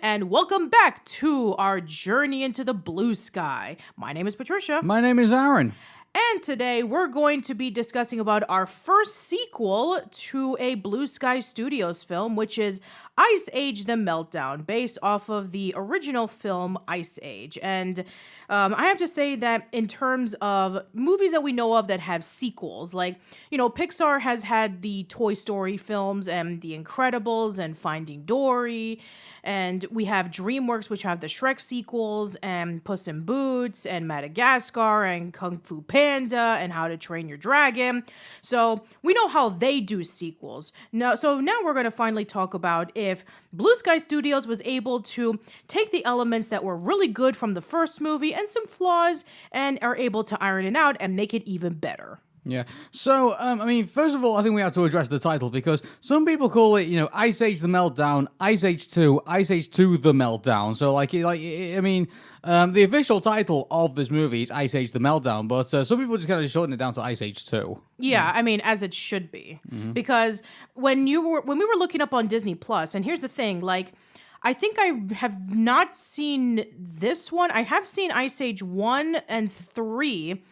And welcome back to our journey into the blue sky. My name is Patricia. My name is Arun. And today we're going to be discussing about our first sequel to a Blue Sky Studios film, which is Ice Age: The Meltdown, based off of the original film Ice Age. And I have to say that in terms of movies that we know of that have sequels, like, you know, Pixar has had the Toy Story films and The Incredibles and Finding Dory, and we have DreamWorks, which have the Shrek sequels and Puss in Boots and Madagascar and Kung Fu Panda and How to Train Your Dragon. So we know how they do sequels. Now we're going to finally talk about if Blue Sky Studios was able to take the elements that were really good from the first movie and some flaws and are able to iron it out and make it even better. Yeah. So, first of all, I think we have to address the title because some people call it, Ice Age: The Meltdown, Ice Age 2, Ice Age 2: The Meltdown. So, the official title of this movie is Ice Age: The Meltdown, but some people just kind of shorten it down to Ice Age 2. Yeah, I mean, as it should be, because when we were looking up on Disney Plus, and here's the thing, like, I think I have not seen this one. I have seen Ice Age 1 and 3,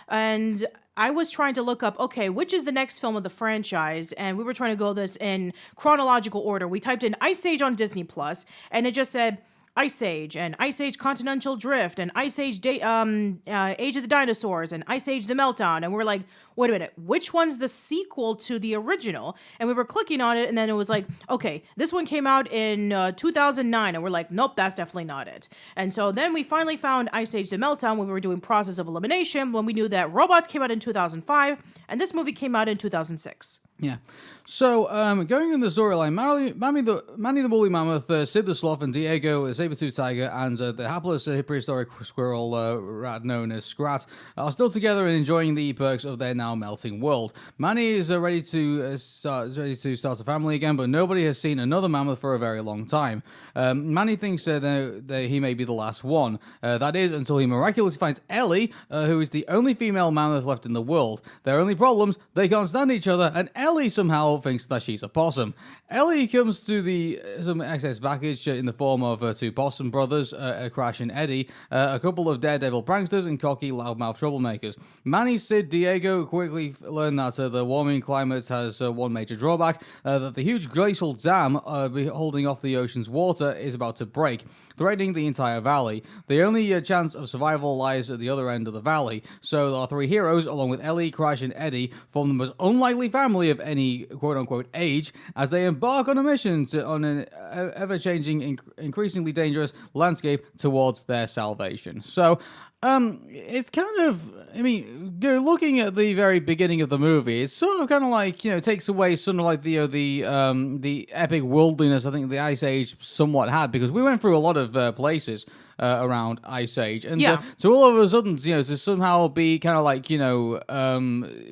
and I was trying to look up, okay, which is the next film of the franchise, and we were trying to go this in chronological order. We typed in Ice Age on Disney Plus, and it just said Ice Age, and Ice Age Continental Drift, and Ice Age Age of the Dinosaurs, and Ice Age: The Meltdown, and we're like, wait a minute, which one's the sequel to the original? And we were clicking on it, and then it was like, okay, this one came out in 2009, and we're like, nope, that's definitely not it. And so then we finally found Ice Age: The Meltdown when we were doing Process of Elimination, when we knew that Robots came out in 2005, and this movie came out in 2006. Yeah. So, going in the storyline, Manny the Woolly Mammoth, Sid the Sloth, and Diego the Saber-Tooth Tiger, and the hapless prehistoric squirrel rat known as Scrat are still together and enjoying the perks of their now melting world. Manny is ready to start a family again, but nobody has seen another mammoth for a very long time. Manny thinks that he may be the last one. That is, until he miraculously finds Ellie, who is the only female mammoth left in the world. Their only problems, they can't stand each other, and Ellie somehow thinks that she's a possum. Ellie comes to some excess baggage in the form of two possum brothers, Crash and Eddie, a couple of daredevil pranksters, and cocky loudmouth troublemakers. Manny, Sid, Diego quickly learn that the warming climate has one major drawback, that the huge glacial dam holding off the ocean's water is about to break, threatening the entire valley. The only chance of survival lies at the other end of the valley, so our three heroes, along with Ellie, Crash, and Eddie, form the most unlikely family of any quote-unquote age as they embark on a mission on an ever-changing, increasingly dangerous landscape towards their salvation. So, it's kind of, looking at the very beginning of the movie, it's sort of kind of like, takes away sort of like the epic worldliness I think the Ice Age somewhat had, because we went through a lot of places around Ice Age, and to all of a sudden, to somehow be kind of like,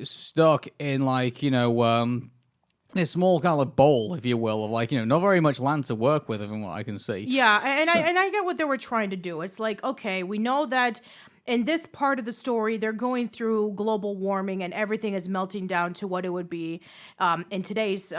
stuck in like, this small kind of bowl, if you will, of like, not very much land to work with, from what I can see. Yeah, and I get what they were trying to do. It's like, okay, we know that in this part of the story, they're going through global warming and everything is melting down to what it would be in today's,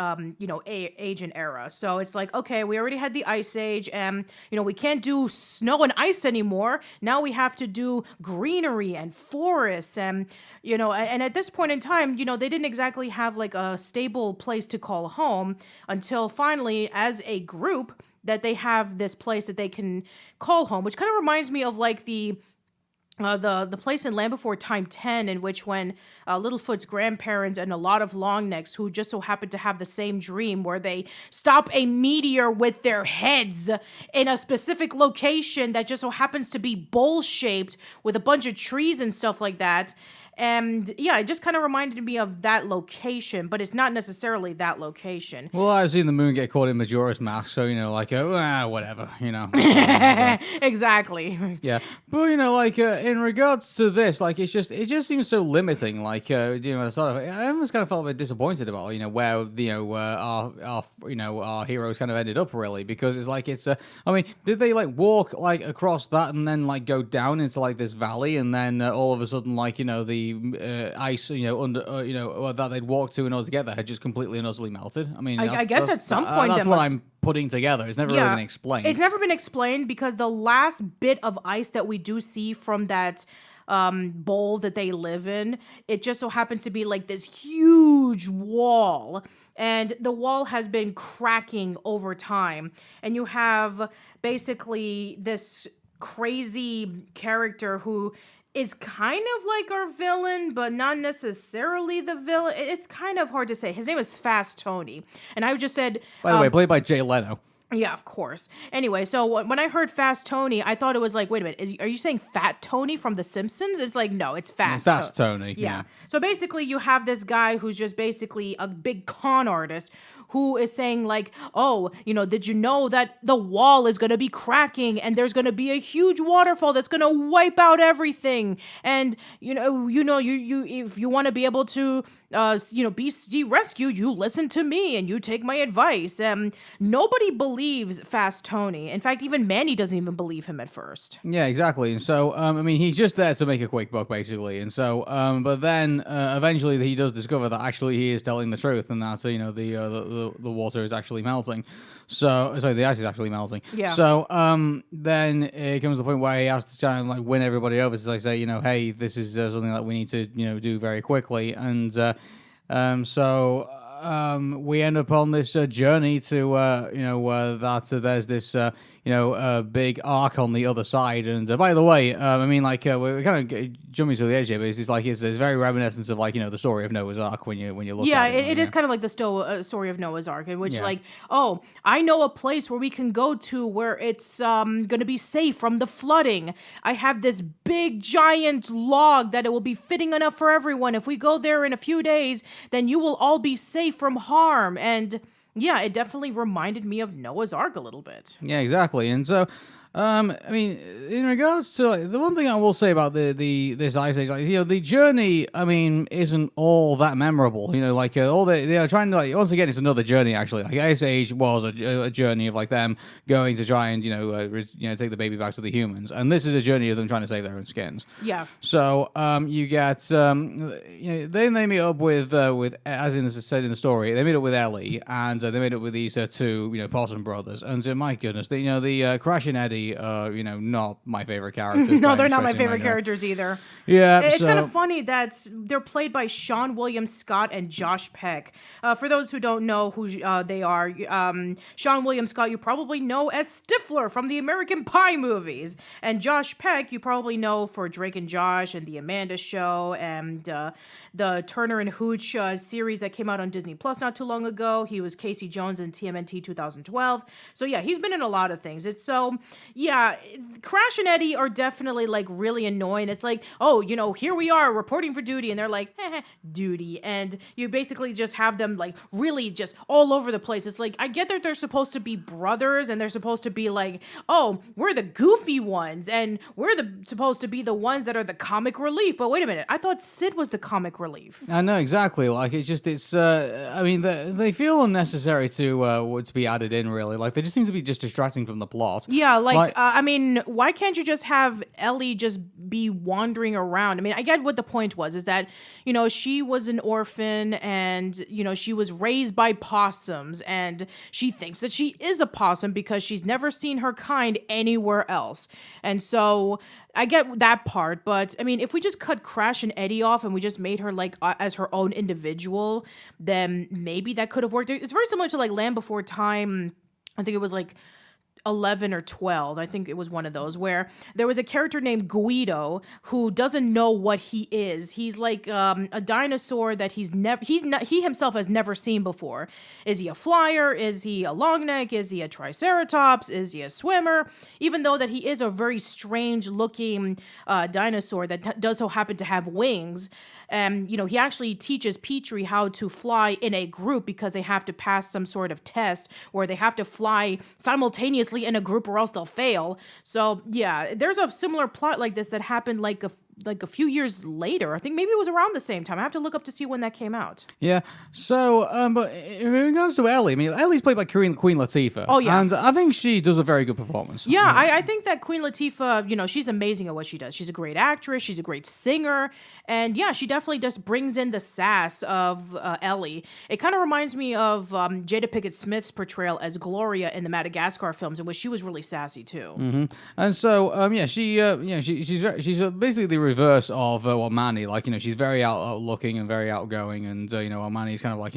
age and era. So it's like, okay, we already had the Ice Age and, we can't do snow and ice anymore. Now we have to do greenery and forests and, and at this point in time, they didn't exactly have like a stable place to call home until finally, as a group, that they have this place that they can call home, which kind of reminds me of like the place in Land Before Time 10, in which when Littlefoot's grandparents and a lot of Longnecks, who just so happen to have the same dream, where they stop a meteor with their heads in a specific location that just so happens to be bowl-shaped with a bunch of trees and stuff like that. And yeah, it just kind of reminded me of that location, but it's not necessarily that location. Well, I've seen the moon get caught in Majora's Mask, so, like, whatever, Exactly. Yeah, but like in regards to this, like it just seems so limiting. Like sort of, I almost kind of felt a bit disappointed about where our heroes kind of ended up really, because it's like I mean, did they like walk like across that and then like go down into like this valley, and then all of a sudden like the ice under that they'd walked to in order to get there had just completely and utterly melted? I mean, I guess at some point that's what I'm putting together. It's never really been explained. It's never been explained because the last bit of ice that we do see from that bowl that they live in, it just so happens to be like this huge wall, and the wall has been cracking over time, and you have basically this crazy character who is kind of like our villain, but not necessarily the villain. It's kind of hard to say. His name is Fast Tony. And I just said... By the way, played by Jay Leno. Yeah, of course. Anyway, so when I heard Fast Tony, I thought it was like, wait a minute, are you saying Fat Tony from The Simpsons? It's like, no, it's Fast Tony. Yeah. So basically, you have this guy who's just basically a big con artist who is saying like, oh, did you know that the wall is going to be cracking and there's going to be a huge waterfall that's going to wipe out everything? And, you if you want to be able to, be rescued, you listen to me and you take my advice. Nobody believes Fast Tony. In fact, even Manny doesn't even believe him at first. Yeah, exactly. And so, I mean, he's just there to make a quick buck, basically. And so, but then eventually he does discover that actually he is telling the truth, and that the water is actually melting. So, sorry, the ice is actually melting. Yeah. So, then it comes to the point where he has to try and like win everybody over. So they say, hey, this is something that we need to, do very quickly. And we end up on this journey to, that there's this, big arc on the other side. And by the way, I mean, like, we're kind of jumping to the edge here, but it's like it's very reminiscent of like the story of Noah's Ark when you look at it. Yeah, it is kind of like the story of Noah's Ark, in which like, oh, I know a place where we can go to where it's going to be safe from the flooding. I have this big giant log that it will be fitting enough for everyone. If we go there in a few days, then you will all be safe from harm. And yeah, it definitely reminded me of Noah's Ark a little bit. Yeah, exactly. And so, I mean, in regards to the one thing I will say about this Ice Age, like the journey, I mean, isn't all that memorable. Like all they are trying to like once again, it's another journey actually. Like Ice Age was a journey of like them going to try and take the baby back to the humans, and this is a journey of them trying to save their own skins. Yeah. So you get then they meet up with as in said in the story, they meet up with Ellie, and they meet up with these two Possum brothers, and my goodness, the Crash and Eddie not my favorite characters. No, they're not my favorite characters either. Yeah, it's kind of funny that they're played by Sean William Scott and Josh Peck. For those who don't know who they are, Sean William Scott you probably know as Stifler from the American Pie movies, and Josh Peck you probably know for Drake and Josh and the Amanda Show and the Turner and Hooch series that came out on Disney Plus not too long ago. He was Casey Jones in TMNT 2012. So yeah, he's been in a lot of things. Yeah, Crash and Eddie are definitely like really annoying. It's like, oh, here we are reporting for duty, and they're like, duty, and you basically just have them like really just all over the place. It's like, I get that they're supposed to be brothers, and they're supposed to be like, oh, we're the goofy ones, and we're supposed to be the ones that are the comic relief. But wait a minute, I thought Sid was the comic relief. I know exactly. Like it's. I mean, they feel unnecessary to be added in. Really, like they just seem to be just distracting from the plot. Yeah, I mean, why can't you just have Ellie just be wandering around? I mean, I get what the point was, is that, she was an orphan and, she was raised by possums and she thinks that she is a possum because she's never seen her kind anywhere else. And so I get that part, but I mean, if we just cut Crash and Eddie off and we just made her like as her own individual, then maybe that could have worked. It's very similar to like Land Before Time. I think it was like 11 or 12. I think it was one of those where there was a character named Guido who doesn't know what he is. He's like a dinosaur that he himself has never seen before. Is he a flyer? Is he a long neck? Is he a triceratops? Is he a swimmer? Even though that he is a very strange looking dinosaur that does so happen to have wings. He actually teaches Petrie how to fly in a group because they have to pass some sort of test where they have to fly simultaneously in a group or else they'll fail. So yeah, there's a similar plot like this that happened like a few years later. I think maybe it was around the same time. I have to look up to see when that came out. Yeah. So, but in regards to Ellie, I mean, Ellie's played by Queen Latifah. Oh, yeah. And I think she does a very good performance. Yeah, I think that Queen Latifah, she's amazing at what she does. She's a great actress. She's a great singer. And yeah, she definitely just brings in the sass of Ellie. It kind of reminds me of Jada Pinkett Smith's portrayal as Gloria in the Madagascar films, in which she was really sassy too. Mm-hmm. And so, she's basically the reverse of Manny. Like, she's very outlooking and very outgoing, and Manny's kind of like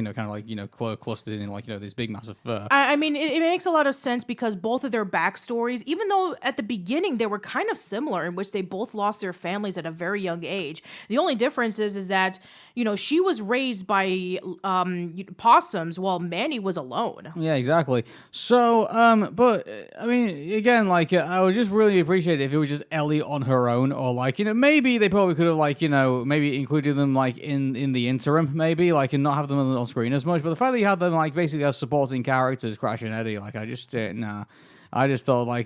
clustered in like this big massive fur. I mean, it makes a lot of sense because both of their backstories, even though at the beginning they were kind of similar, in which they both lost their families at a very young age. The only difference is that she was raised by possums while Manny was alone. Yeah, exactly. So, but I mean, again, like I would just really appreciate it if it was just Ellie on her own, or like maybe they probably could have maybe included them like in the interim, maybe like and not have them on screen as much. But the fact that you had them like basically as supporting characters, Crash and Eddie, like I just nah. I just thought, I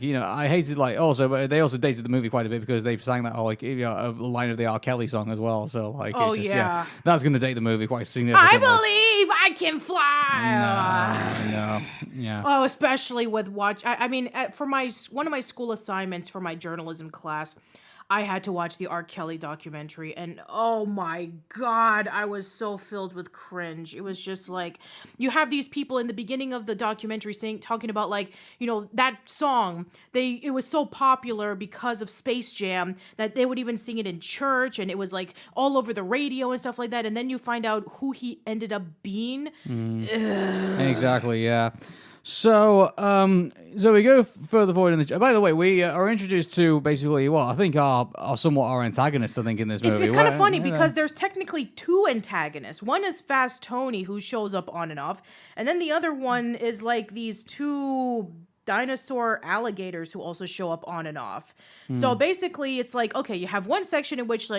hated, but they also dated the movie quite a bit because they sang that, a line of the R. Kelly song as well. So, that's going to date the movie quite significantly. I believe I can fly. No, yeah. Oh, especially with for one of my school assignments for my journalism class, I had to watch the R. Kelly documentary, and oh my God, I was so filled with cringe. It was just like, you have these people in the beginning of the documentary talking about that song. It was so popular because of Space Jam that they would even sing it in church, and it was like all over the radio and stuff like that. And then you find out who he ended up being. Exactly, yeah. So, we go further forward in the. By the way, we are introduced to basically I think are somewhat our antagonists. I think in this movie, it's kind of funny because there's technically two antagonists. One is Fast Tony, who shows up on and off, and then the other one is like these two dinosaur alligators who also show up on and off. So basically it's like, okay, you have one section in which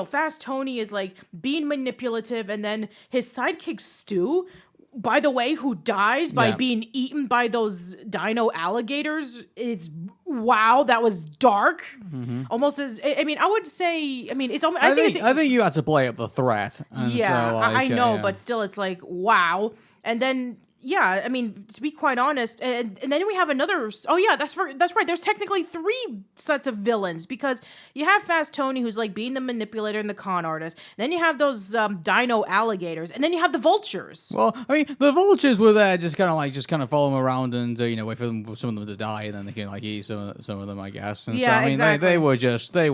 Fast Tony is like being manipulative, and then his sidekick Stu, by the way, who dies by being eaten by those dino alligators, is wow, that was dark. Mm-hmm. Almost as I would say, it's. I think you had to play up the threat. Yeah, so, I know, but still, it's like wow. And then yeah, to be quite honest, and then we have another. Oh yeah, that's right. There's technically three sets of villains because you have Fast Tony, who's like being the manipulator and the con artist. Then you have those dino alligators, and then you have the vultures. Well, the vultures were there just kind of follow them around and wait for some of them to die, and then they can eat some of them, I guess. And yeah, so, exactly. They were just. I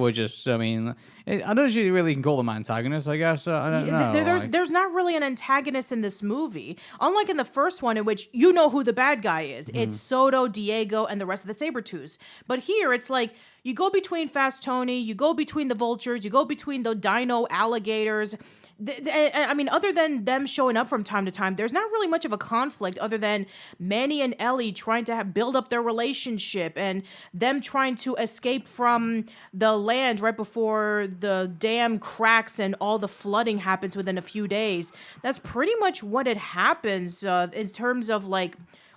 don't know if you really can call them antagonists. I guess I don't know. There's not really an antagonist in this movie, unlike in the first one in which you know who the bad guy is. It's Soto, Diego, and the rest of the Sabretooths. But here it's like you go between Fast Tony, you go between the vultures, you go between the dino alligators. Other than them showing up from time to time, there's not really much of a conflict other than Manny and Ellie trying to build up their relationship and them trying to escape from the land right before the dam cracks and all the flooding happens within a few days. That's pretty much what it happens in terms of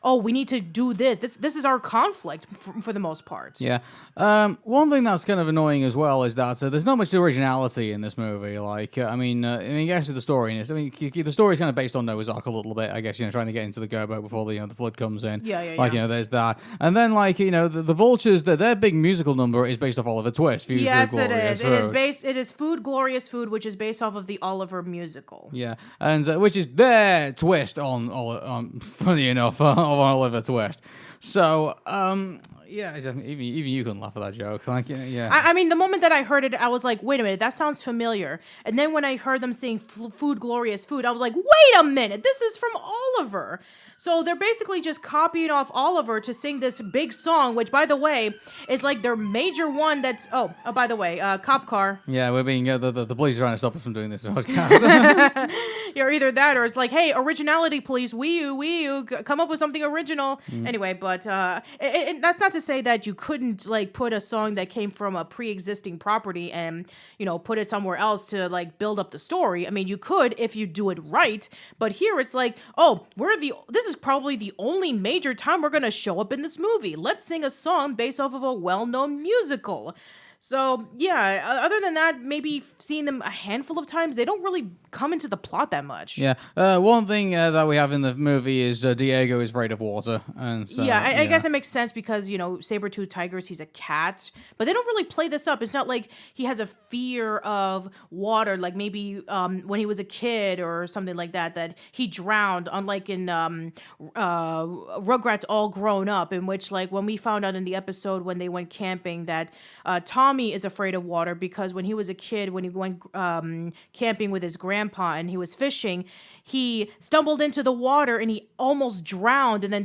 oh, we need to do this. This is our conflict for the most part. Yeah. One thing that's kind of annoying as well is that there's not much originality in this movie. Yes, the story in this. The story is kind of based on Noah's Ark a little bit. I guess trying to get into the go-boat before the flood comes in. Yeah. There's that, and then the vultures. Their big musical number is based off Oliver Twist. Yes, it is. It is Food Glorious Food, which is based off of the Oliver musical. Yeah, and which is their twist on funny enough. On Oliver Twist. So, Yeah, exactly. Even you couldn't laugh at that joke. Like, yeah. I mean, the moment that I heard it, I was like, wait a minute, that sounds familiar. And then when I heard them saying food, glorious food, I was like, wait a minute, this is from Oliver. So they're basically just copying off Oliver to sing this big song, which, by the way, is like their major one that's... Oh, by the way, cop car. Yeah, we're being... the police are trying to stop us from doing this podcast. You're either that or it's like, hey, originality, please. Wee you, come up with something original. Anyway, but that's not to say that you couldn't, like, put a song that came from a pre-existing property and, you know, put it somewhere else to, like, build up the story. I mean, you could if you do it right, but here it's like, oh, this is probably the only major time we're going to show up in this movie. Let's sing a song based off of a well-known musical. So, yeah, other than that, maybe seeing them a handful of times, they don't really come into the plot that much. Yeah. One thing that we have in the movie is Diego is afraid of water. And so, I guess it makes sense because, you know, saber-tooth tigers, he's a cat. But they don't really play this up. It's not like he has a fear of water, like maybe when he was a kid or something like that he drowned, unlike in Rugrats All Grown Up, in which, like, when we found out in the episode when they went camping that Tommy is afraid of water because when he was a kid, when he went camping with his grandpa and he was fishing, he stumbled into the water and he almost drowned, and then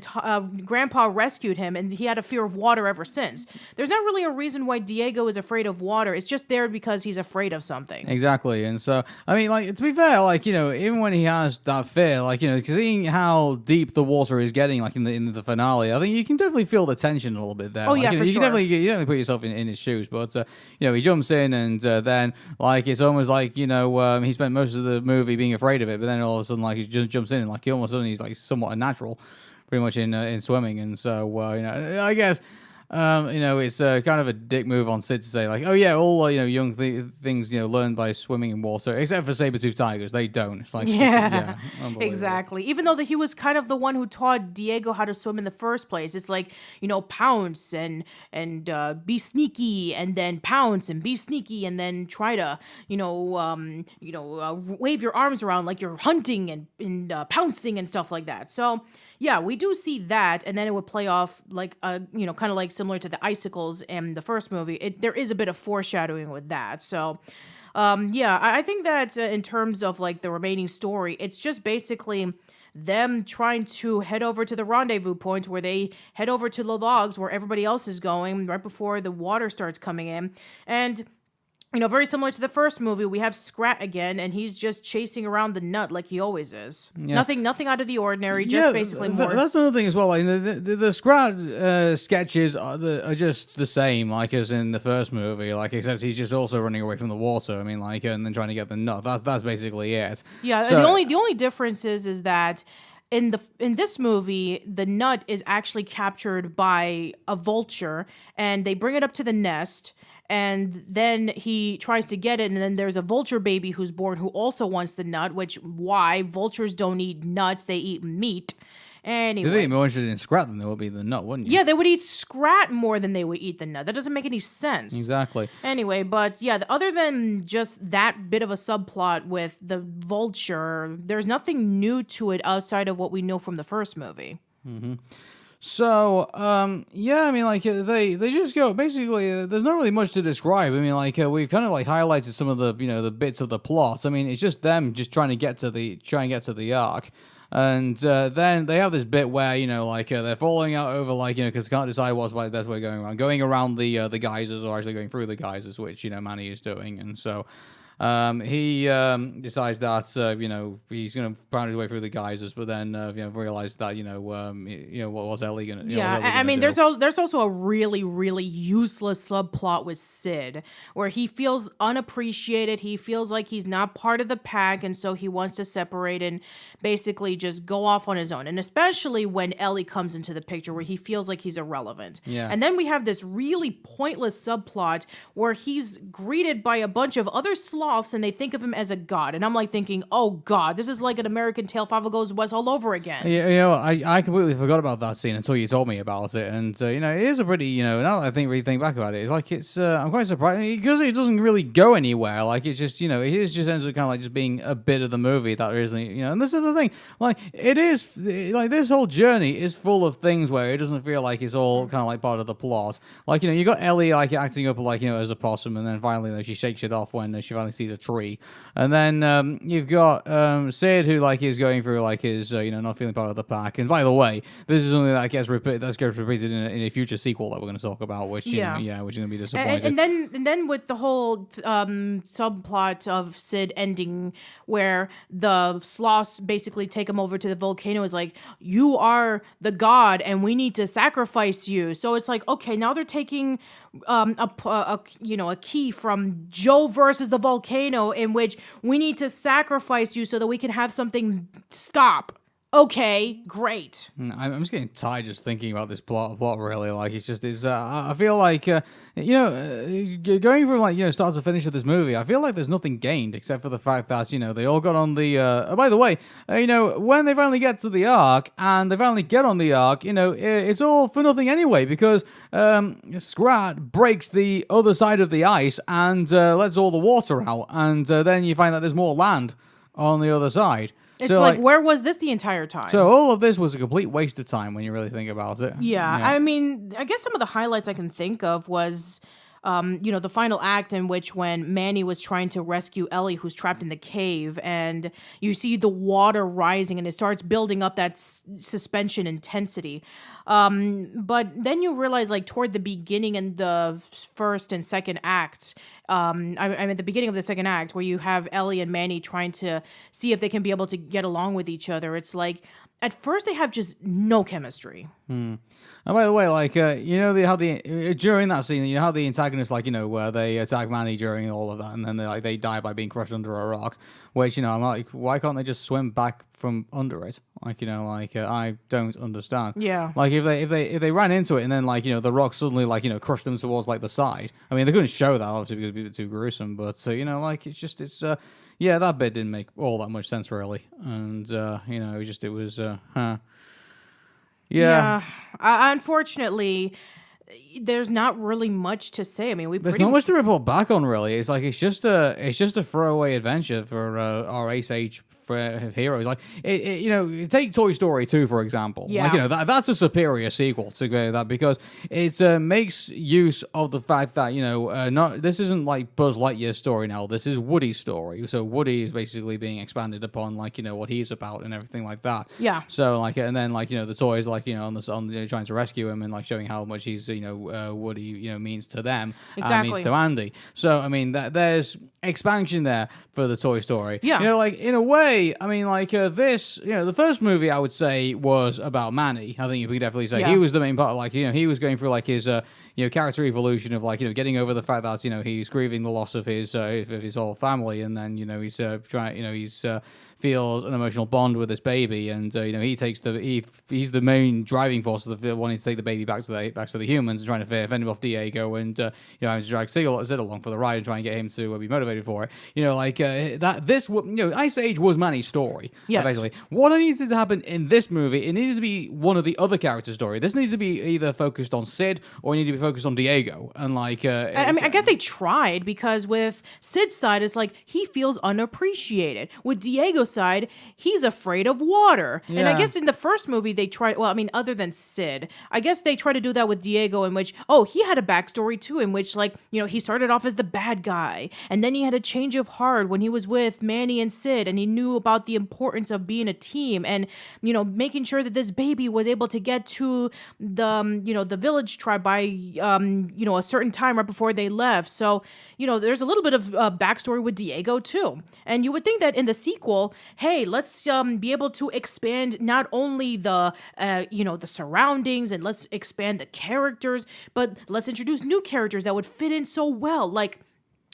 grandpa rescued him, and he had a fear of water ever since. There's not really a reason why Diego is afraid of water. It's just there because he's afraid of something. Exactly. And so, I mean, like, to be fair, like, you know, even when he has that fear, like, you know, seeing how deep the water is getting, like, in the finale, I think you can definitely feel the tension a little bit there. Oh, like, yeah, you know, for you sure. can definitely put yourself in his shoes, but, you know, he jumps in and then, like, it's almost like, you know, he spent most of the movie being afraid of it, but then all of a sudden, like, he just jumps in and, like, he almost suddenly he's, like, somewhat unnatural, pretty much in swimming. And so, you know, I guess... you know, it's kind of a dick move on Sid to say, like, oh yeah, all you know, young things, you know, learn by swimming in water, except for saber-tooth tigers, they don't. It's like, yeah, exactly. Even though he was kind of the one who taught Diego how to swim in the first place. It's like, you know, pounce and be sneaky, and then pounce and be sneaky, and then try to, wave your arms around like you're hunting and pouncing and stuff like that. So. Yeah, we do see that, and then it would play off like, kind of like similar to the icicles in the first movie. There is a bit of foreshadowing with that. So, I think that in terms of like the remaining story, it's just basically them trying to head over to the rendezvous point where they head over to the logs where everybody else is going right before the water starts coming in. And... you know, very similar to the first movie, we have Scrat again, and he's just chasing around the nut like he always is. Yeah. Nothing out of the ordinary, just basically more. That's another thing as well. Like, the Scrat sketches are just the same, like as in the first movie, like except he's just also running away from the water. I mean, like, and then trying to get the nut. That's basically it. Yeah, so, the only difference is that. In this movie, the nut is actually captured by a vulture, and they bring it up to the nest, and then he tries to get it, and then there's a vulture baby who's born who also wants the nut, why? Vultures don't eat nuts, they eat meat. Anyway. They'd be more interested in Scrat than they would be the nut, wouldn't you? Yeah, they would eat Scrat more than they would eat the nut. That doesn't make any sense. Exactly. Anyway, but yeah, other than just that bit of a subplot with the vulture, there's nothing new to it outside of what we know from the first movie. Mm-hmm. So, I mean, like, they just go, basically, there's not really much to describe. I mean, like, we've kind of, like, highlighted some of the, you know, the bits of the plot. I mean, it's just them just trying to get to the Ark. And then they have this bit where, you know, like, they're falling out over, like, you know, because they can't decide what's the best way going around the geysers, or actually going through the geysers, which, you know, Manny is doing. And so he decides that, you know, he's going to pound his way through the geysers, but then, you know, realize that, what was Ellie going to do? Yeah, I mean, there's also a really, really useless subplot with Sid, where he feels unappreciated. He feels like he's not part of the pack, and so he wants to separate and basically just go off on his own. And especially when Ellie comes into the picture, where he feels like he's irrelevant. Yeah. And then we have this really pointless subplot where he's greeted by a bunch of other slob sloths and they think of him as a god. And I'm like thinking, oh God, this is like an American Tale 5 Goes West all over again. Yeah, I completely forgot about that scene until you told me about it, and it is a pretty, now that I really think back about it, it's like I'm quite surprised because it doesn't really go anywhere. Like it's just, it just ends up kind of like just being a bit of the movie that isn't, and this is the thing, like it is, like this whole journey is full of things where it doesn't feel like it's all kind of like part of the plot. Like you got Ellie like acting up like as a possum, and then finally she shakes it off when she finally sees a tree, and then you've got Sid who like is going through like his not feeling part of the pack. And by the way, this is something that gets repeated in a future sequel that we're going to talk about, which which is going to be disappointing. And then with the whole subplot of Sid ending, where the sloths basically take him over to the volcano, is like, you are the god, and we need to sacrifice you. So it's like, okay, now they're taking a key from Joe versus the volcano, in which we need to sacrifice you so that we can have something stop. Okay, great. I'm just getting tired just thinking about this plot really. Like, I feel like, going from, start to finish of this movie, I feel like there's nothing gained except for the fact that, they all got on the, by the way, when they finally get to the Ark, and they finally get on the Ark, it's all for nothing anyway, because Scrat breaks the other side of the ice and lets all the water out, and then you find that there's more land on the other side. It's so, like, where was this the entire time? So all of this was a complete waste of time when you really think about it. Yeah. I mean, I guess some of the highlights I can think of was, the final act in which when Manny was trying to rescue Ellie, who's trapped in the cave, and you see the water rising and it starts building up that suspension intensity. But then you realize, like, toward the beginning in the first and second act, I'm at the beginning of the second act, where you have Ellie and Manny trying to see if they can be able to get along with each other. It's like, at first they have just no chemistry. And by the way, like, during that scene, how the antagonists, where they attack Manny during all of that, and then they die by being crushed under a rock, which, I'm like, why can't they just swim back from under it? I don't understand. Yeah. Like, if they ran into it and then, the rock suddenly, crushed them towards, the side. I mean, they couldn't show that, obviously, because it'd be a bit too gruesome, but, that bit didn't make all that much sense, really. And, it was. Yeah. Unfortunately, there's not really much to say. I mean, there's not much to report back on, really. It's like it's just a throwaway adventure for our Ace Age heroes. Like, take Toy Story 2, for example. Yeah. That's a superior sequel to that, because it makes use of the fact that this isn't like Buzz Lightyear's story now. This is Woody's story. So Woody is basically being expanded upon, what he's about and everything like that. Yeah. So and then the toys on trying to rescue him and showing how much he's Woody means to them. Exactly. Means to Andy. So I mean there's expansion there for the Toy Story. Yeah. In a way. I mean, this, the first movie I would say was about Manny. I think you could definitely say he was the main part. He was going through his, character evolution of getting over the fact that he's grieving the loss of his whole family, and then he's trying, feels an emotional bond with this baby, and he's the main driving force of the wanting to take the baby back to the humans, and trying to fend him off Diego, and having to drag Sid along for the ride and try and get him to be motivated for it. Ice Age was Manny's story. Yes. Basically, what needed to happen in this movie, it needed to be one of the other characters' story. This needs to be either focused on Sid or it needs to be focused on Diego. And I guess they tried, because with Sid's side, it's like he feels unappreciated. With Diego's side, he's afraid of water. Yeah. And I guess in the first movie they tried, other than Sid, I guess they tried to do that with Diego, in which, he had a backstory too, in which he started off as the bad guy, and then he had a change of heart when he was with Manny and Sid, and he knew about the importance of being a team, and making sure that this baby was able to get to the village tribe by a certain time right before they left. So there's a little bit of backstory with Diego too. And you would think that in the sequel, hey, let's be able to expand not only the surroundings, and let's expand the characters, but let's introduce new characters that would fit in so well. Like,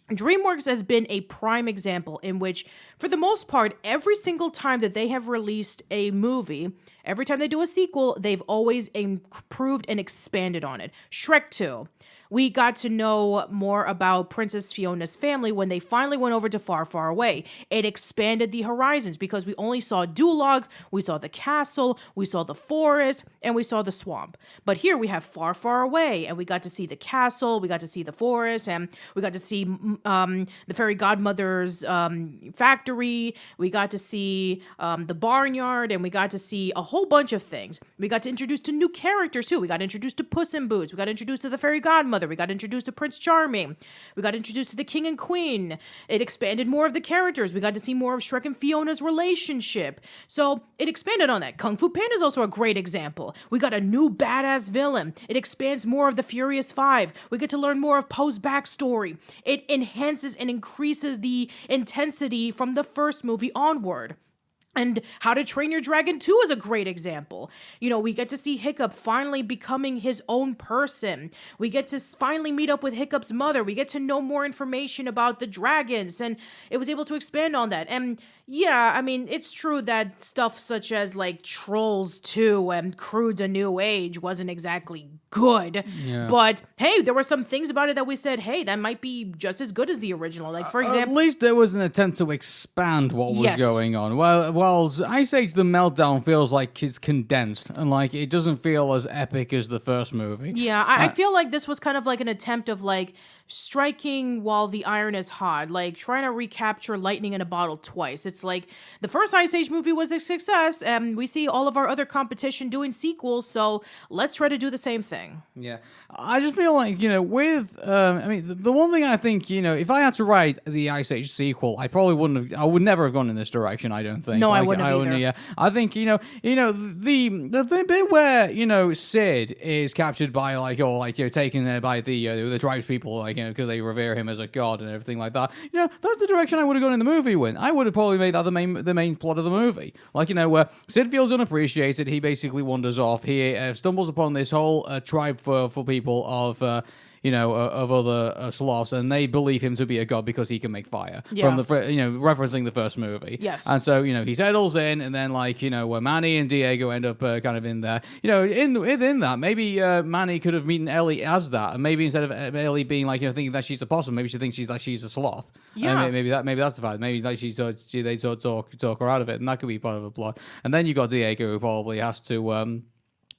DreamWorks has been a prime example in which, for the most part, every single time that they have released a movie, every time they do a sequel, they've always improved and expanded on it. Shrek 2. we got to know more about Princess Fiona's family when they finally went over to Far, Far Away. It expanded the horizons because we only saw Duloc, we saw the castle, we saw the forest, and we saw the swamp. But here we have Far, Far Away, and we got to see the castle, we got to see the forest, and we got to see the fairy godmother's factory. We got to see the barnyard, and we got to see a whole bunch of things. We got to introduce to new characters too. We got introduced to Puss in Boots. We got introduced to the fairy godmother. We got introduced to Prince Charming. We got introduced to the king and queen. It expanded more of the characters. We got to see more of Shrek and Fiona's relationship. So it expanded on that. Kung Fu Panda is also a great example. We got a new badass villain. It expands more of the Furious Five. We get to learn more of Poe's backstory. It enhances and increases the intensity from the first movie onward. And How to Train Your Dragon 2 is a great example. You know, we get to see Hiccup finally becoming his own person. We get to finally meet up with Hiccup's mother. We get to know more information about the dragons, and it was able to expand on that. And yeah, I mean, it's true that stuff such as like Trolls 2 and Crude's A New Age wasn't exactly good. Yeah. But hey, there were some things about it that we said, hey, that might be just as good as the original. Like, for example, at least there was an attempt to expand what was going on. Well, Ice Age The Meltdown feels like it's condensed and like it doesn't feel as epic as the first movie. Yeah, I feel like this was kind of like an attempt of like striking while the iron is hot, like trying to recapture lightning in a bottle twice. It's like the first Ice Age movie was a success, and we see all of our other competition doing sequels, so let's try to do the same thing. Yeah, I just feel like, you know, with, I mean, the one thing I think, you know, if I had to write the Ice Age sequel, I probably wouldn't have, I would never have gone in this direction, I don't think. No, like, I wouldn't have either. Yeah, I think, the bit where, you know, Sid is captured by, like, or, like, you know, taken by the tribespeople, like, you know, because they revere him as a god and everything like that. You know, that's the direction I would have gone in the movie with. I would have probably made that the main plot of the movie. Like, you know, where Sid feels unappreciated, he basically wanders off. He stumbles upon this whole tribe for people of of other sloths, and they believe him to be a god because he can make fire. Yeah. From the referencing the first movie. Yes. And so he settles in, and then where Manny and Diego end up kind of in there. You know, in that maybe Manny could have meeted Ellie as that, and maybe instead of Ellie being thinking that she's a possum, maybe she thinks she's a sloth. Yeah. Maybe that's the fact. Maybe they talk her out of it, and that could be part of a plot. And then you got Diego, who probably has to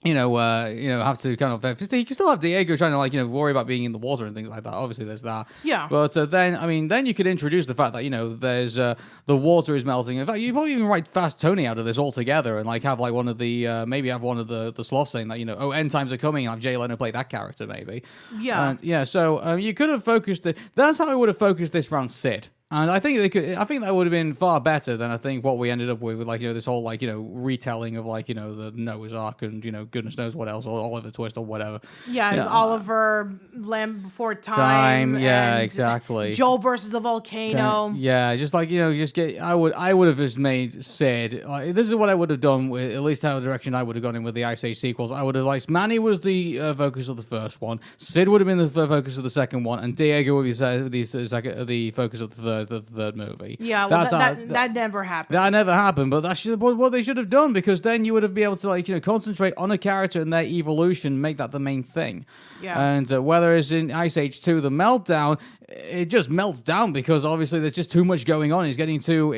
have to kind of. You can still have Diego trying to worry about being in the water and things like that. Obviously, there's that. Yeah. But then you could introduce the fact that there's the water is melting. In fact, you probably even write Fast Tony out of this altogether and have one of the maybe have one of the sloths saying that end times are coming, and have Jay Leno play that character maybe. Yeah. So you could have focused it. That's how I would have focused this around Sid. And I think that would have been far better than I think what we ended up with this whole retelling of the Noah's Ark and goodness knows what else, or Oliver Twist or whatever. Yeah, Oliver, Land Before Time. Yeah, exactly. Joe versus the volcano. Yeah, just I would have just made Sid. This is what I would have done with, at least how the direction I would have gone in with the Ice Age sequels. I would have Manny was the focus of the first one. Sid would have been the focus of the second one, and Diego would be the focus of the third movie. Yeah, well, that never happened. That never happened, but that's what they should have done, because then you would have been able to concentrate on a character and their evolution, make that the main thing. Yeah. And whereas in Ice Age 2, the Meltdown, it just melts down because obviously there's just too much going on. It's getting too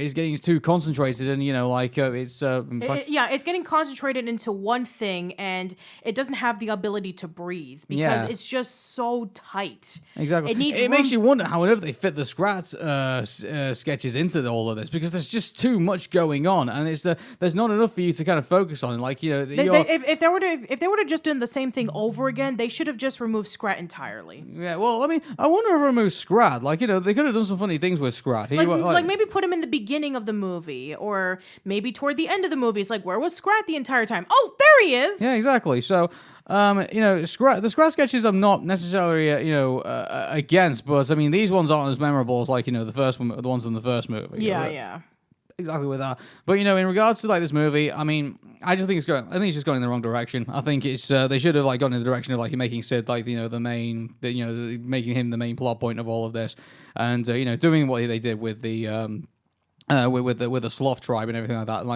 concentrated, and it's getting concentrated into one thing, and it doesn't have the ability to breathe because it's just so tight. Exactly. It makes you wonder how on earth they fit the Scrat sketches into all of this, because there's just too much going on, and there's not enough for you to kind of focus on. If they were to just do the same thing over again, they should have just removed Scrat entirely. Yeah. Well, I mean, I wonder if remove Scrat. They could have done some funny things with Scrat. Maybe put him in the beginning of the movie, or maybe toward the end of the movie. It's where was Scrat the entire time? Oh, there he is. Yeah, exactly. So, the Scrat sketches I'm not necessarily, against, but I mean, these ones aren't as memorable as the first one, the ones in the first movie. Yeah. Exactly with that. But in regards to this movie, I mean, I think it's just going in the wrong direction. I think it's they should have gone in the direction of making Sid the main, making him the main plot point of all of this, and doing what they did with the with the sloth tribe and everything like that.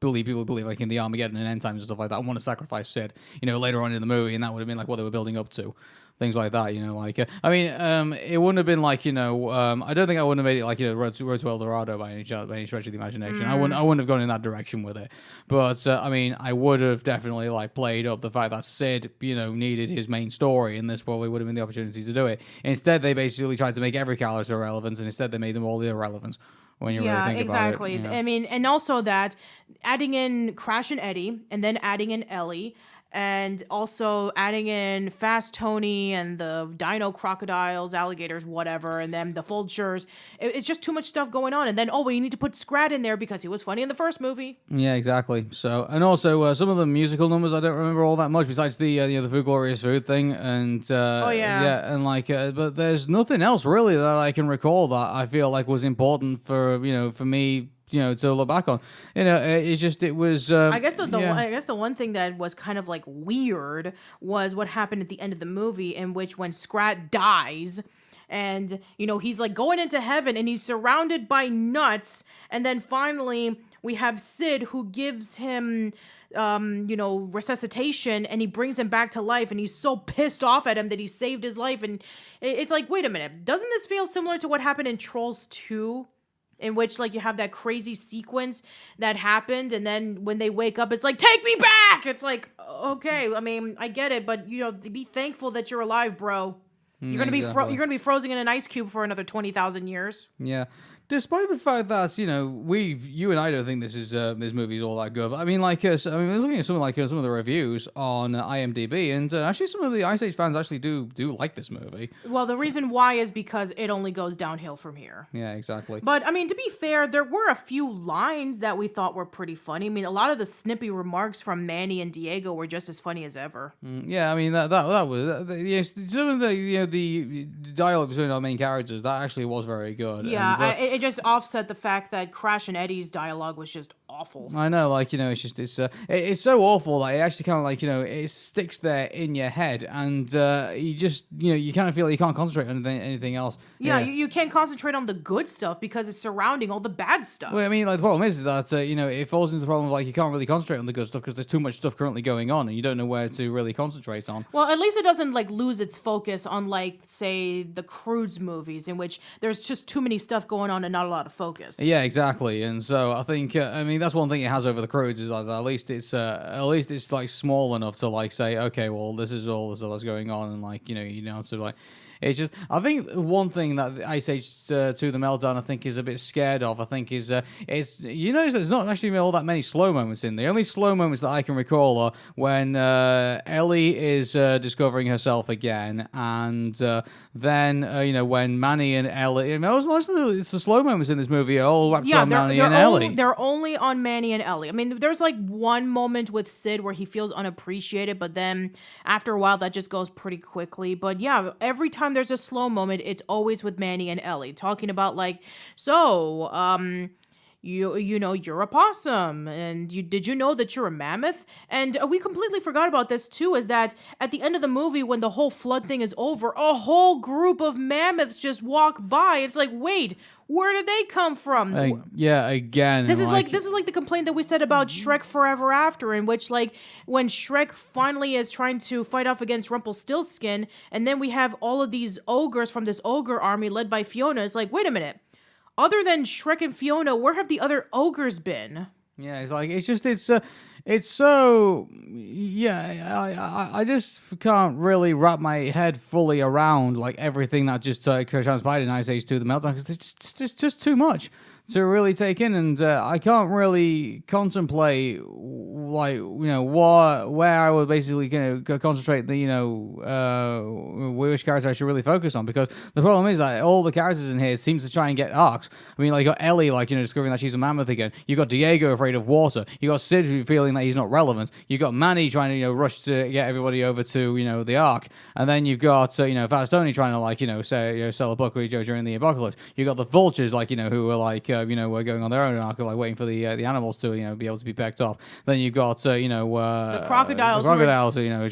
People believe in the Armageddon and end times and stuff like that, and want to sacrifice Sid later on in the movie, and that would have been what they were building up to. things like that. It wouldn't have been like, I don't think I wouldn't have made it like, Road to El Dorado by any stretch of the imagination. I wouldn't have gone in that direction with it. But I would have definitely like played up the fact that Sid, needed his main story, and this probably would have been the opportunity to do it. Instead, they basically tried to make every character relevant, and instead they made them all irrelevant. When you really think exactly. about it, I mean, and also that adding in Crash and Eddie, and then adding in Ellie, and also adding in Fast Tony and the dino crocodiles, alligators, whatever, and then the vultures. It's just too much stuff going on. And then, we need to put Scrat in there because he was funny in the first movie. Yeah, exactly. So, and also some of the musical numbers I don't remember all that much, besides the the Food Glorious Food thing, and but there's nothing else really that I can recall that I feel like was important for me. To look back on, it was. I guess the one thing that was kind of like weird was what happened at the end of the movie, in which when Scrat dies, and he's like going into heaven and he's surrounded by nuts, and then finally we have Sid who gives him resuscitation, and he brings him back to life, and he's so pissed off at him that he saved his life, and it's like, wait a minute, doesn't this feel similar to what happened in Trolls 2? In which, like, you have that crazy sequence that happened, and then when they wake up, it's like, take me back! It's like, okay, I mean, I get it, but, be thankful that you're alive, bro. You're gonna be frozen in an ice cube for another 20,000 years. Yeah. Despite the fact that you and I don't think this movie is all that good. But I mean, I was looking at some of the reviews on IMDb, and actually some of the Ice Age fans actually do like this movie. Well, the reason why is because it only goes downhill from here. Yeah, exactly. But I mean, to be fair, there were a few lines that we thought were pretty funny. I mean, a lot of the snippy remarks from Manny and Diego were just as funny as ever. Yeah, I mean that was some of the dialogue between our main characters that actually was very good. Yeah, it just offset the fact that Crash and Eddie's dialogue was just awful. I know, it's so awful that it actually kind of it sticks there in your head, and you just you kind of feel like you can't concentrate on anything else. Yeah, you can't concentrate on the good stuff because it's surrounding all the bad stuff. Well, I mean, the problem is that it falls into the problem of you can't really concentrate on the good stuff because there's too much stuff currently going on, and you don't know where to really concentrate on. Well, at least it doesn't lose its focus on say the Croods movies, in which there's just too many stuff going on and not a lot of focus. Yeah, exactly. And so I think that's one thing it has over the Croods is that at least it's like small enough to say, okay, well, this is all that's going on, and it's just, I think one thing that Ice Age 2 The Meltdown, I think, is a bit scared of, I think, is notice there's not actually all that many slow moments in there. The only slow moments that I can recall are when Ellie is discovering herself again, and then, when Manny and Ellie, most of it's the slow moments in this movie are all wrapped around Manny and Ellie. They're only on Manny and Ellie. I mean, there's one moment with Sid where he feels unappreciated, but then after a while that just goes pretty quickly. But yeah, every time there's a slow moment, it's always with Manny and Ellie talking about you're a possum, and did you know that you're a mammoth? And we completely forgot about this too, is that at the end of the movie, when the whole flood thing is over, a whole group of mammoths just walk by. It's like, wait, where did they come from? Again. This is like the complaint that we said about Shrek Forever After, in which when Shrek finally is trying to fight off against Rumpelstiltskin, and then we have all of these ogres from this ogre army led by Fiona. It's like, wait a minute. Other than Shrek and Fiona, where have the other ogres been? Yeah, it's so, I just can't really wrap my head fully around everything that just transpired in Ice Age 2 The Meltdown, because it's just too much to really take in, and I can't really contemplate where I would basically concentrate which character I should really focus on, because the problem is that all the characters in here seem to try and get arcs. I mean, you got Ellie discovering that she's a mammoth again. You got Diego afraid of water. You got Sid feeling that he's not relevant. You got Manny trying to rush to get everybody over to the Ark, and then you've got Fast Tony trying to sell a book during the apocalypse. You got the vultures who are we're going on their own arc of like waiting for the animals to be able to be pecked off. Then you've got the crocodiles.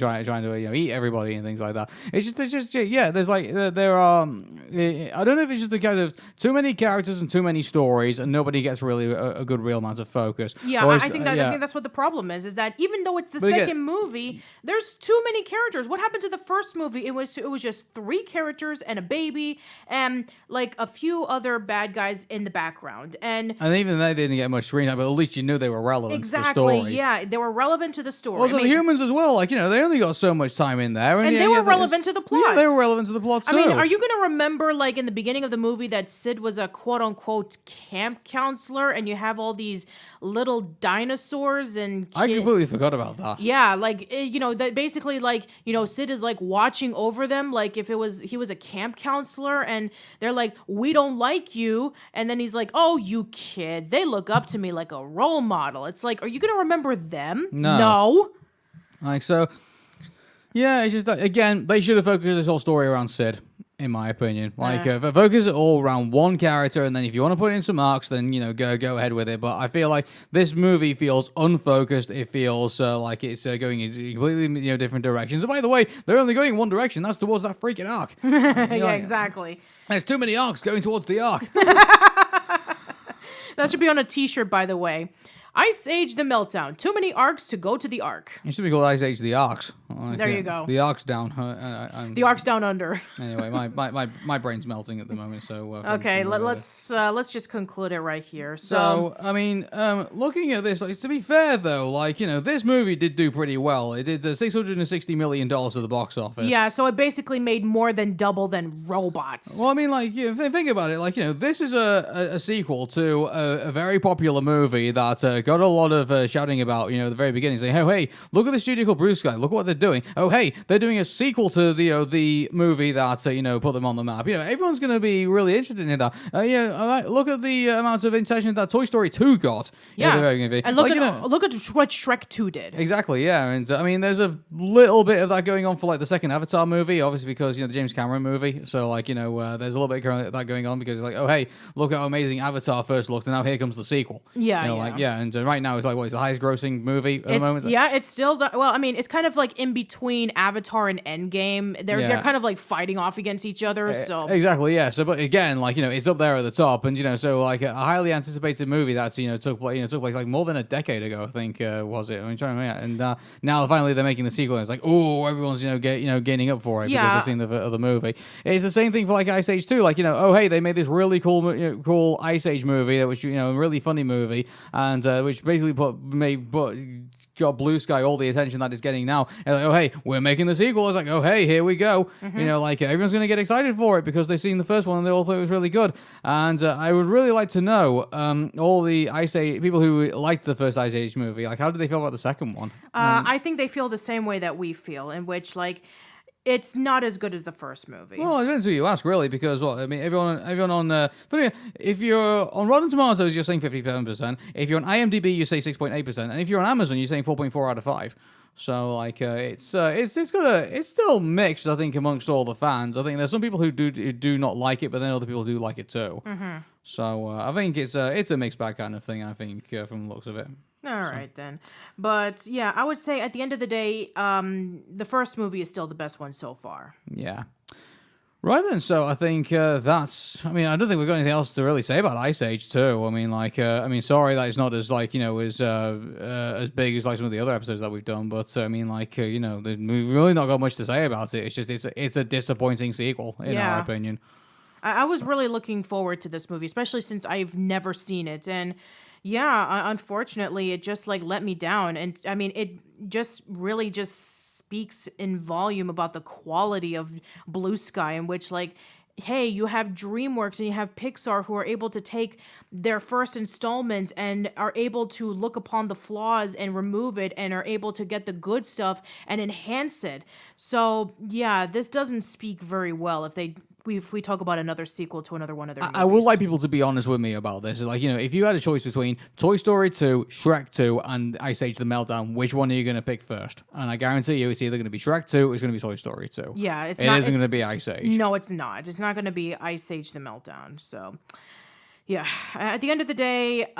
Trying to eat everybody and things like that. It's just there's like there are. I don't know if it's just the kind of too many characters and too many stories, and nobody gets really a good real amount of focus. Yeah, I think that's what the problem is that even though it's the second movie, there's too many characters. What happened to the first movie? It was just 3 characters and a baby and like a few other bad guys in the background, and even they didn't get much screen time, but at least you knew they were relevant to the story. Yeah, they were relevant to the story. Also, the humans as well. Like, they only got so much time in there, and they were relevant to the plot. Yeah, they were relevant to the plot too. I mean, are you going to remember, like, in the beginning of the movie that Sid was a quote-unquote camp counselor, and you have all these little dinosaurs and I completely forgot about that. Yeah, like, that basically, like, Sid is, like, watching over them, like, if he was a camp counselor, and they're like, we don't like you, and then he's like, oh, you kids, they look up to me like a role model. It's like, are you going to remember them? No. Like, so, yeah, it's just that, again, they should have focused this whole story around Sid, in my opinion. Like, focus it all around one character, and then if you want to put in some arcs, then, go ahead with it. But I feel like this movie feels unfocused. It feels like it's going in completely, different directions. And by the way, they're only going in one direction. That's towards that freaking arc. Yeah, exactly. There's too many arcs going towards the arc. That should be on a t-shirt, by the way. Ice Age the Meltdown. Too many arcs to go to the arc. It should be called Ice Age the Arcs. There you go. The arc's down. The arc's down under. Anyway, my brain's melting at the moment. So okay, let's just conclude it right here. So I mean, looking at this, like, to be fair though, like this movie did do pretty well. It did $660 million at the box office. Yeah, so it basically made more than double than Robots. Well, I mean, like, think about it. Like, this is a sequel to a very popular movie that got a lot of shouting about, the very beginning, saying, oh, hey, look at the studio called Blue Sky. Look at what they're doing. Oh, hey, they're doing a sequel to the movie that, put them on the map. Everyone's going to be really interested in that. Look at the amount of attention that Toy Story 2 got. Yeah, and look at what Shrek 2 did. Exactly, yeah. And, I mean, there's a little bit of that going on for, like, the second Avatar movie, obviously because, the James Cameron movie. So, like, there's a little bit of that going on because, like, oh, hey, look how amazing Avatar first looked, and now here comes the sequel. Yeah, and right now it's like, what is the highest grossing movie at the moment? Yeah, it's still it's kind of like in between Avatar and Endgame. They're kind of like fighting off against each other. So exactly, yeah. So, but again, like it's up there at the top, and so like a highly anticipated movie that's took place like more than a decade ago, I think was it? I'm trying to remember. And now finally they're making the sequel, and it's like, oh, everyone's gaining up for it because they've seen the movie. It's the same thing for like Ice Age 2. Like oh, hey, they made this really cool Ice Age movie that was a really funny movie, and which basically got Blue Sky all the attention that it's getting now. And like, oh, hey, we're making the sequel. It's like, oh, hey, here we go. Mm-hmm. Everyone's going to get excited for it because they've seen the first one and they all thought it was really good. And I would really like to know all the Ice Age people who liked the first Ice Age movie, like, how did they feel about the second one? I think they feel the same way that we feel, in which, like, it's not as good as the first movie. Well, it depends who you ask, really, because everyone on if you're on Rotten Tomatoes, you're saying 57%. If you're on IMDb, you say 6.8%, and if you're on Amazon, you're saying 4.4 out of 5. So it's still mixed, I think, amongst all the fans. I think there's some people who do not like it, but then other people do like it too. Mm-hmm. So I think it's a mixed bag kind of thing. I think from the looks of it. All right, then. But, yeah, I would say at the end of the day, the first movie is still the best one so far. Yeah. Right then, so I think I don't think we've got anything else to really say about Ice Age 2. I mean, sorry that it's not as, as big as, like, some of the other episodes that we've done, but, we've really not got much to say about it. It's just, it's a disappointing sequel, in our opinion. I was really looking forward to this movie, especially since I've never seen it, and... yeah, unfortunately, it just let me down. And I mean, it just really just speaks in volume about the quality of Blue Sky, in which hey, you have DreamWorks and you have Pixar who are able to take their first installment and are able to look upon the flaws and remove it and are able to get the good stuff and enhance it. So yeah, this doesn't speak very well if we talk about another sequel to another one of their movies. I would like people to be honest with me about this. If you had a choice between Toy Story 2, Shrek 2, and Ice Age the Meltdown, which one are you going to pick first? And I guarantee you it's either going to be Shrek 2 or it's going to be Toy Story 2. Yeah, it isn't going to be Ice Age. No, it's not. It's not going to be Ice Age the Meltdown. So... Yeah, at the end of the day,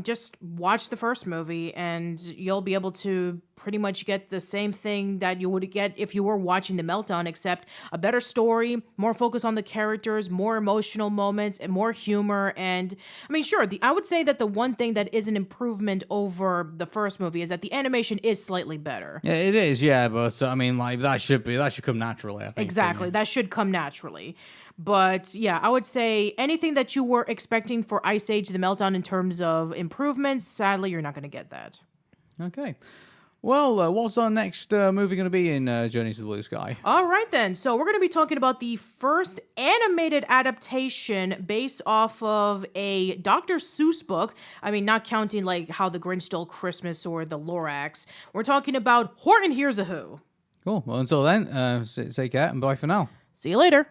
just watch the first movie and you'll be able to pretty much get the same thing that you would get if you were watching the Meltdown, except a better story, more focus on the characters, more emotional moments, and more humor. And I mean, sure, I would say that the one thing that is an improvement over the first movie is that the animation is slightly better. Yeah, it is, yeah, but I mean, like, that should come naturally, I think. Exactly, that should come naturally. But yeah, I would say anything that you were expecting for Ice Age The Meltdown in terms of improvements, sadly, you're not going to get that. Okay. Well, what's our next movie going to be in Journey to the Blue Sky? All right, then. So we're going to be talking about the first animated adaptation based off of a Dr. Seuss book. I mean, not counting like How the Grinch Stole Christmas or The Lorax. We're talking about Horton Hears a Who. Cool. Well, until then, take care and bye for now. See you later.